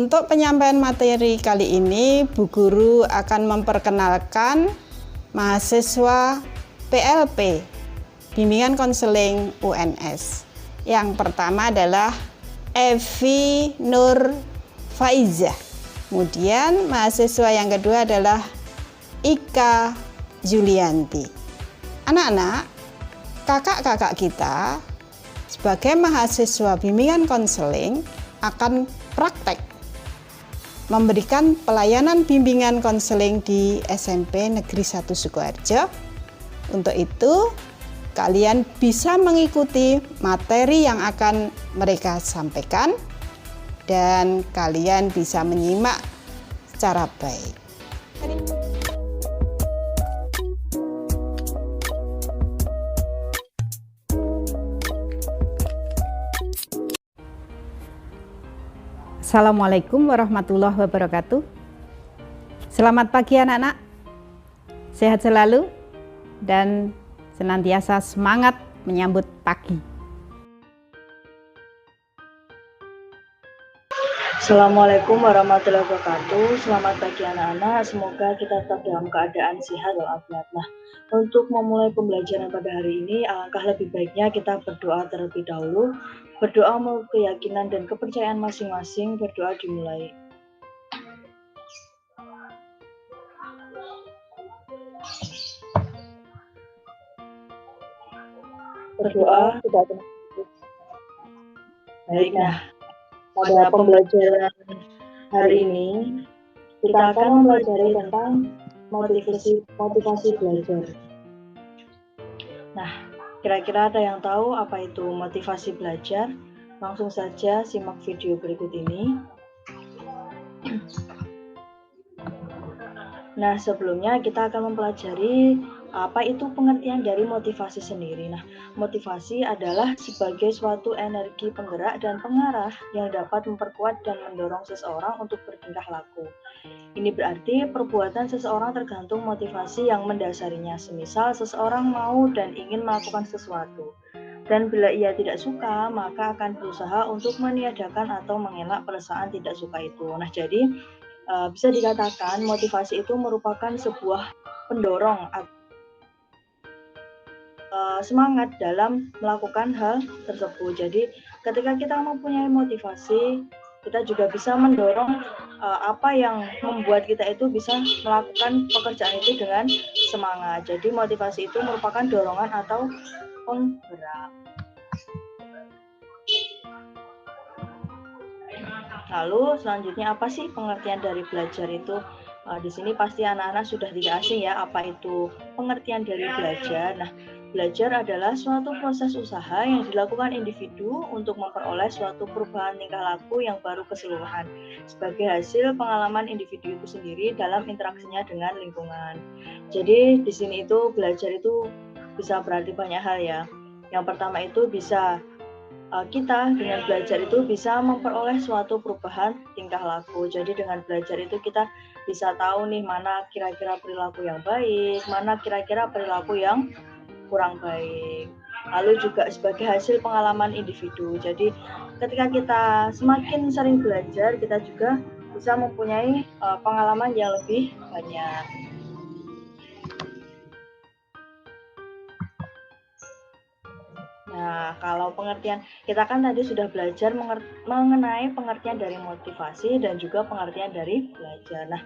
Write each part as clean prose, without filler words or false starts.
Untuk penyampaian materi kali ini, Bu Guru akan memperkenalkan mahasiswa PLP, Bimbingan Konseling UNS. Yang pertama adalah Evi Nur Faizah. Kemudian mahasiswa yang kedua adalah Ika Julianti. Anak-anak, kakak-kakak kita sebagai mahasiswa bimbingan konseling akan praktek memberikan pelayanan bimbingan konseling di SMP Negeri 1 Sukoharjo. Untuk itu, kalian bisa mengikuti materi yang akan mereka sampaikan dan kalian bisa menyimak secara baik. Assalamualaikum warahmatullahi wabarakatuh. Selamat pagi anak-anak. Sehat selalu dan senantiasa semangat menyambut pagi. Assalamualaikum warahmatullahi wabarakatuh. Selamat pagi anak-anak. Semoga kita tetap dalam keadaan sehat walafiat. Nah, untuk memulai pembelajaran pada hari ini, alangkah lebih baiknya kita berdoa terlebih dahulu. Berdoa menurut keyakinan dan kepercayaan masing-masing. Berdoa dimulai. Berdoa tidak pernah putus. Baik, nah, pada pembelajaran hari ini kita akan mempelajari tentang motivasi belajar. Nah, kira-kira ada yang tahu apa itu motivasi belajar? Langsung saja simak video berikut ini. Nah, sebelumnya kita akan mempelajari apa itu pengertian dari motivasi sendiri. Nah, motivasi adalah sebagai suatu energi penggerak dan pengarah yang dapat memperkuat dan mendorong seseorang untuk bertingkah laku. Ini berarti perbuatan seseorang tergantung motivasi yang mendasarinya. Semisal seseorang mau dan ingin melakukan sesuatu, dan bila ia tidak suka, maka akan berusaha untuk meniadakan atau mengelak perasaan tidak suka itu. Nah, jadi bisa dikatakan motivasi itu merupakan sebuah pendorong semangat dalam melakukan hal tersebut. Jadi ketika kita mempunyai motivasi, kita juga bisa mendorong apa yang membuat kita itu bisa melakukan pekerjaan itu dengan semangat. Jadi motivasi itu merupakan dorongan atau penggerak. Lalu selanjutnya apa sih pengertian dari belajar itu? Di sini pasti anak-anak sudah tidak asing ya apa itu pengertian dari belajar. Nah, belajar adalah suatu proses usaha yang dilakukan individu untuk memperoleh suatu perubahan tingkah laku yang baru keseluruhan sebagai hasil pengalaman individu itu sendiri dalam interaksinya dengan lingkungan. Jadi di sini itu belajar itu bisa berarti banyak hal ya. Yang pertama itu bisa kita dengan belajar itu bisa memperoleh suatu perubahan tingkah laku. Jadi dengan belajar itu kita bisa tahu nih mana kira-kira perilaku yang baik, mana kira-kira perilaku yang kurang baik. Lalu juga sebagai hasil pengalaman individu. Jadi ketika kita semakin sering belajar, kita juga bisa mempunyai pengalaman yang lebih banyak. Nah, kalau pengertian, kita kan tadi sudah belajar mengenai pengertian dari motivasi dan juga pengertian dari belajar. Nah,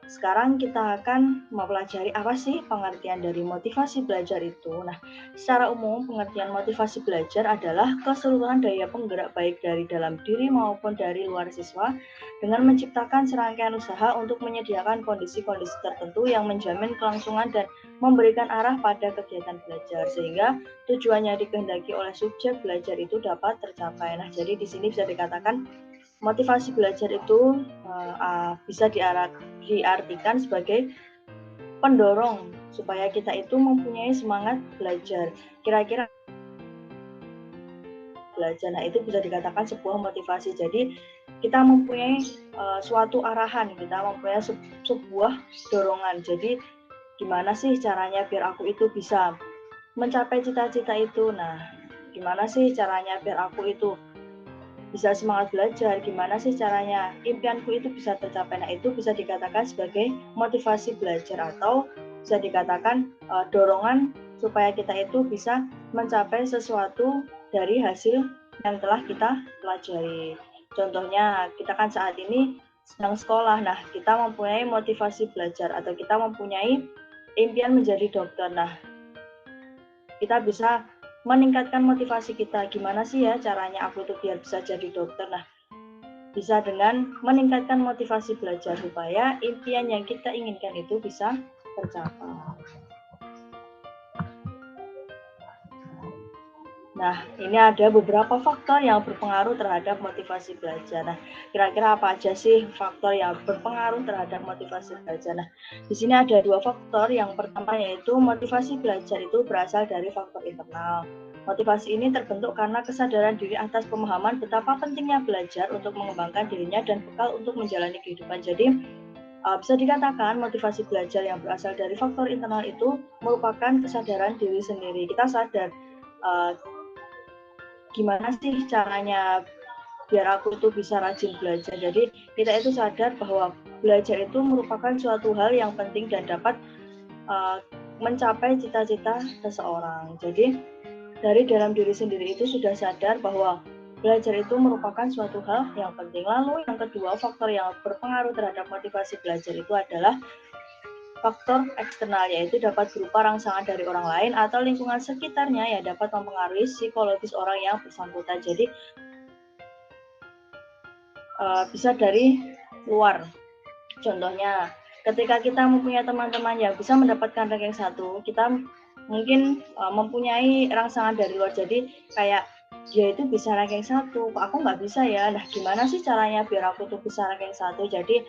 sekarang kita akan mempelajari apa sih pengertian dari motivasi belajar itu. Nah, secara umum pengertian motivasi belajar adalah keseluruhan daya penggerak baik dari dalam diri maupun dari luar siswa dengan menciptakan serangkaian usaha untuk menyediakan kondisi-kondisi tertentu yang menjamin kelangsungan dan memberikan arah pada kegiatan belajar sehingga tujuannya dikehendaki oleh subjek belajar itu dapat tercapai. Nah, jadi di sini bisa dikatakan motivasi belajar itu bisa diartikan sebagai pendorong supaya kita itu mempunyai semangat belajar. Kira-kira belajar, nah itu bisa dikatakan sebuah motivasi. Jadi kita mempunyai suatu arahan, kita mempunyai sebuah dorongan. Jadi gimana sih caranya biar aku itu bisa mencapai cita-cita itu? Nah, gimana sih caranya biar aku itu bisa semangat belajar, gimana sih caranya impianku itu bisa tercapai. Nah, itu bisa dikatakan sebagai motivasi belajar atau bisa dikatakan dorongan supaya kita itu bisa mencapai sesuatu dari hasil yang telah kita pelajari. Contohnya, kita kan saat ini sedang sekolah. Nah, kita mempunyai motivasi belajar atau kita mempunyai impian menjadi dokter. Nah, kita bisa meningkatkan motivasi kita. Gimana sih ya caranya aku tuh biar bisa jadi dokter? Nah, bisa dengan meningkatkan motivasi belajar supaya impian yang kita inginkan itu bisa tercapai. Nah, ini ada beberapa faktor yang berpengaruh terhadap motivasi belajar. Nah, kira-kira apa aja sih faktor yang berpengaruh terhadap motivasi belajar? Nah, di sini ada dua faktor. Yang pertama yaitu motivasi belajar itu berasal dari faktor internal. Motivasi ini terbentuk karena kesadaran diri atas pemahaman betapa pentingnya belajar untuk mengembangkan dirinya dan bekal untuk menjalani kehidupan. Jadi, bisa dikatakan motivasi belajar yang berasal dari faktor internal itu merupakan kesadaran diri sendiri. Kita sadar gimana sih caranya biar aku tuh bisa rajin belajar. Jadi kita itu sadar bahwa belajar itu merupakan suatu hal yang penting dan dapat mencapai cita-cita seseorang. Jadi dari dalam diri sendiri itu sudah sadar bahwa belajar itu merupakan suatu hal yang penting. Lalu yang kedua, faktor yang berpengaruh terhadap motivasi belajar itu adalah faktor eksternal, yaitu dapat berupa rangsangan dari orang lain atau lingkungan sekitarnya yang dapat mempengaruhi psikologis orang yang bersangkutan. Jadi bisa dari luar. Contohnya, ketika kita mempunyai teman-teman yang bisa mendapatkan ranking 1, kita mungkin mempunyai rangsangan dari luar. Jadi kayak dia itu bisa ranking 1, kok aku nggak bisa ya? Nah, gimana sih caranya biar aku tuh bisa ranking 1? Jadi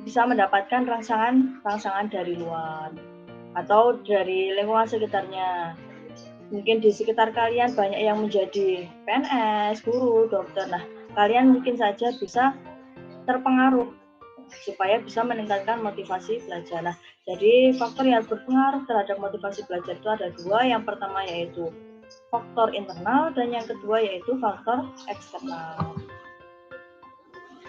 bisa mendapatkan rangsangan dari luar atau dari lingkungan sekitarnya. Mungkin di sekitar kalian banyak yang menjadi PNS, guru, dokter. Nah, kalian mungkin saja bisa terpengaruh supaya bisa meningkatkan motivasi belajar. Nah, jadi faktor yang berpengaruh terhadap motivasi belajar itu ada dua. Yang pertama yaitu faktor internal dan yang kedua yaitu faktor eksternal.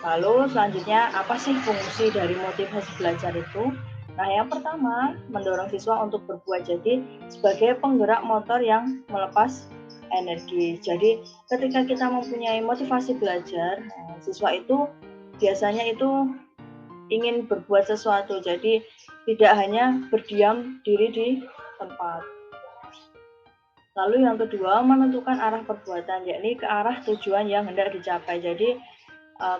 Lalu selanjutnya apa sih fungsi dari motivasi belajar itu? Nah, yang pertama mendorong siswa untuk berbuat, jadi sebagai penggerak motor yang melepas energi. Jadi ketika kita mempunyai motivasi belajar, siswa itu biasanya itu ingin berbuat sesuatu, jadi tidak hanya berdiam diri di tempat. Lalu yang kedua, menentukan arah perbuatan, yakni ke arah tujuan yang hendak dicapai. Jadi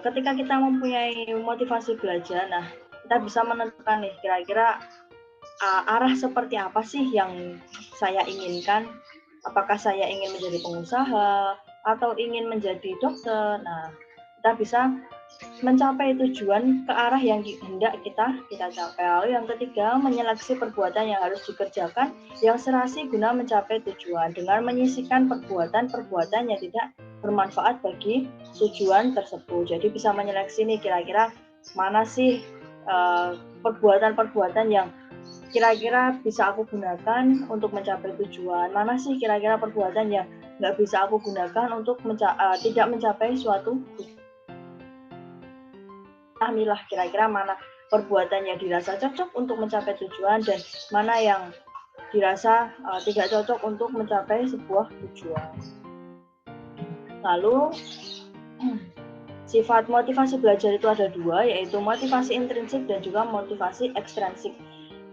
ketika kita mempunyai motivasi belajar, nah kita bisa menentukan nih kira-kira arah seperti apa sih yang saya inginkan. Apakah saya ingin menjadi pengusaha atau ingin menjadi dokter? Nah, kita bisa mencapai tujuan ke arah yang hendak kita capai. Lalu yang ketiga, menyeleksi perbuatan yang harus dikerjakan yang serasi guna mencapai tujuan dengan menyisihkan perbuatan-perbuatan yang tidak bermanfaat bagi tujuan tersebut. Jadi bisa menyeleksi nih kira-kira mana sih perbuatan-perbuatan yang kira-kira bisa aku gunakan untuk mencapai tujuan, mana sih kira-kira perbuatan yang nggak bisa aku gunakan untuk tidak mencapai suatu tujuan. Milah kira-kira mana perbuatan yang dirasa cocok untuk mencapai tujuan dan mana yang dirasa tidak cocok untuk mencapai sebuah tujuan. Lalu sifat motivasi belajar itu ada dua, yaitu motivasi intrinsik dan juga motivasi ekstrinsik.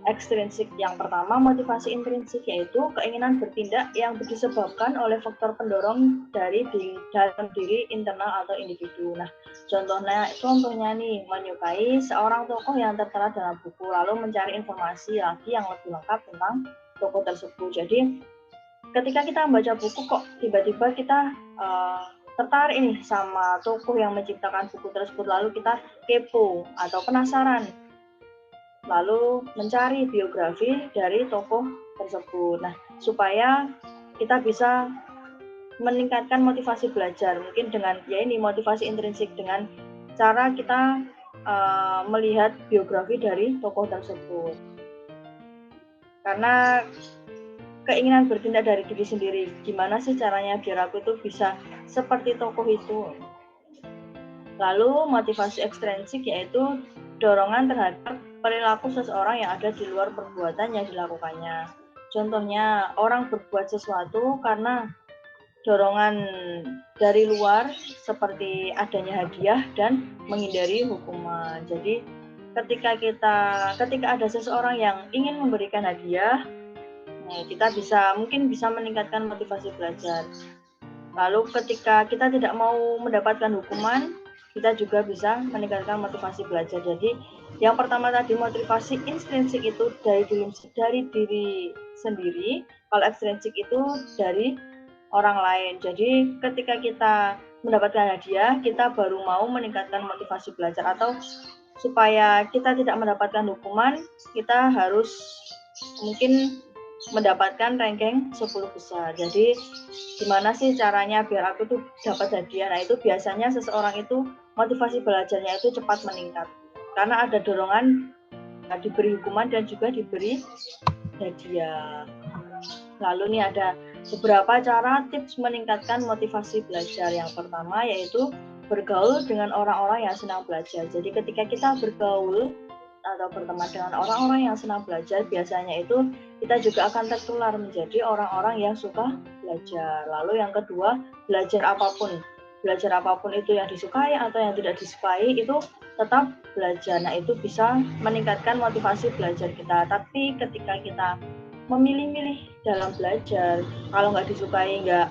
Ekstrinsik yang pertama, motivasi intrinsik, yaitu keinginan bertindak yang disebabkan oleh faktor pendorong dari dalam diri internal atau individu. Nah, contohnya nih, menyukai seorang tokoh yang tertera dalam buku, lalu mencari informasi lagi yang lebih lengkap tentang tokoh tersebut. Jadi, ketika kita membaca buku kok tiba-tiba kita tertarik nih sama tokoh yang menciptakan buku tersebut, lalu kita kepo atau penasaran, lalu mencari biografi dari tokoh tersebut. Nah, supaya kita bisa meningkatkan motivasi belajar, mungkin dengan motivasi intrinsik, dengan cara kita melihat biografi dari tokoh tersebut. Karena keinginan bertindak dari diri sendiri. Gimana sih caranya biar aku itu bisa seperti tokoh itu? Lalu motivasi ekstrinsik yaitu dorongan terhadap perilaku seseorang yang ada di luar perbuatan yang dilakukannya. Contohnya, orang berbuat sesuatu karena dorongan dari luar seperti adanya hadiah dan menghindari hukuman. Jadi ketika ada seseorang yang ingin memberikan hadiah, kita mungkin bisa meningkatkan motivasi belajar. Lalu ketika kita tidak mau mendapatkan hukuman, kita juga bisa meningkatkan motivasi belajar. Jadi yang pertama tadi motivasi intrinsik itu dari diri sendiri, kalau ekstrinsik itu dari orang lain. Jadi ketika kita mendapatkan hadiah, kita baru mau meningkatkan motivasi belajar, atau supaya kita tidak mendapatkan hukuman, kita harus mungkin mendapatkan ranking 10 besar. Jadi gimana sih caranya biar aku tuh dapat hadiah? Nah, itu biasanya seseorang itu motivasi belajarnya itu cepat meningkat karena ada dorongan diberi hukuman dan juga diberi hadiah. Lalu nih ada beberapa cara tips meningkatkan motivasi belajar. Yang pertama yaitu bergaul dengan orang-orang yang senang belajar. Jadi ketika kita bergaul atau berteman dengan orang-orang yang senang belajar, biasanya itu kita juga akan tertular menjadi orang-orang yang suka belajar. Lalu yang kedua, belajar apapun itu yang disukai atau yang tidak disukai, itu tetap belajar. Nah, itu bisa meningkatkan motivasi belajar kita. Tapi ketika kita memilih-milih dalam belajar, kalau nggak disukai nggak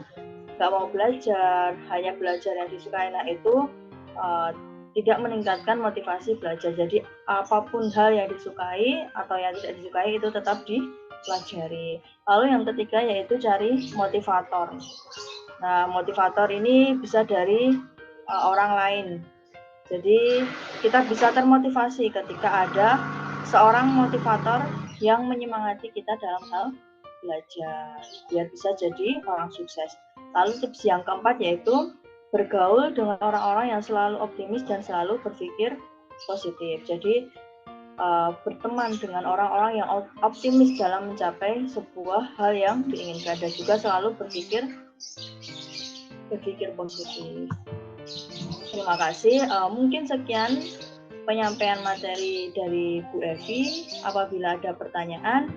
mau belajar, hanya belajar yang disukai, nah itu tidak meningkatkan motivasi belajar. Jadi apapun hal yang disukai atau yang tidak disukai itu tetap dipelajari. Lalu yang ketiga yaitu cari motivator. Nah, motivator ini bisa dari orang lain. Jadi kita bisa termotivasi ketika ada seorang motivator yang menyemangati kita dalam hal belajar biar bisa jadi orang sukses. Lalu tips yang keempat yaitu bergaul dengan orang-orang yang selalu optimis dan selalu berpikir positif. Jadi berteman dengan orang-orang yang optimis dalam mencapai sebuah hal yang diinginkan dan juga selalu berpikir positif. Terima kasih. Mungkin sekian penyampaian materi dari Bu Evi. Apabila ada pertanyaan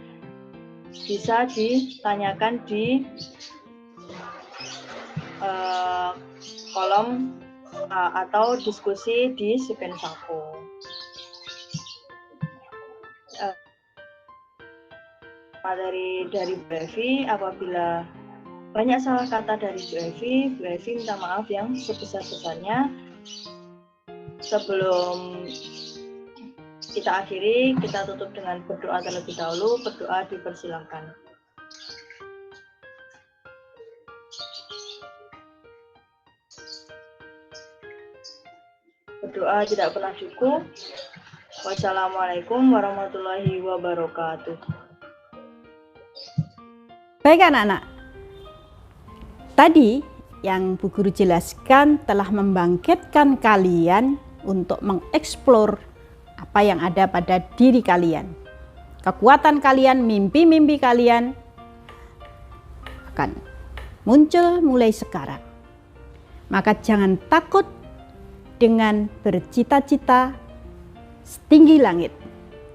bisa ditanyakan di kolom atau diskusi di Sipensako. Materi dari Bu Evi, apabila banyak salah kata dari Bu Evi minta maaf yang sebesar-besarnya. Sebelum kita akhiri, kita tutup dengan berdoa terlebih dahulu. Berdoa dipersilakan. Berdoa tidak pernah cukup. Wassalamualaikum warahmatullahi wabarakatuh. Baik anak-anak, tadi yang Bu Guru jelaskan telah membangkitkan kalian untuk mengeksplor apa yang ada pada diri kalian. Kekuatan kalian, mimpi-mimpi kalian akan muncul mulai sekarang. Maka jangan takut dengan bercita-cita setinggi langit.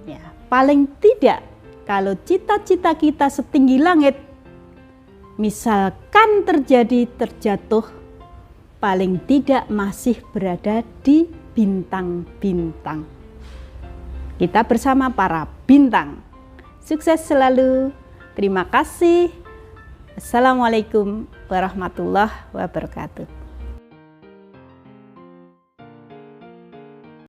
Ya, paling tidak kalau cita-cita kita setinggi langit, misalkan terjatuh, paling tidak masih berada di bintang-bintang. Kita bersama para bintang. Sukses selalu. Terima kasih. Assalamualaikum warahmatullahi wabarakatuh.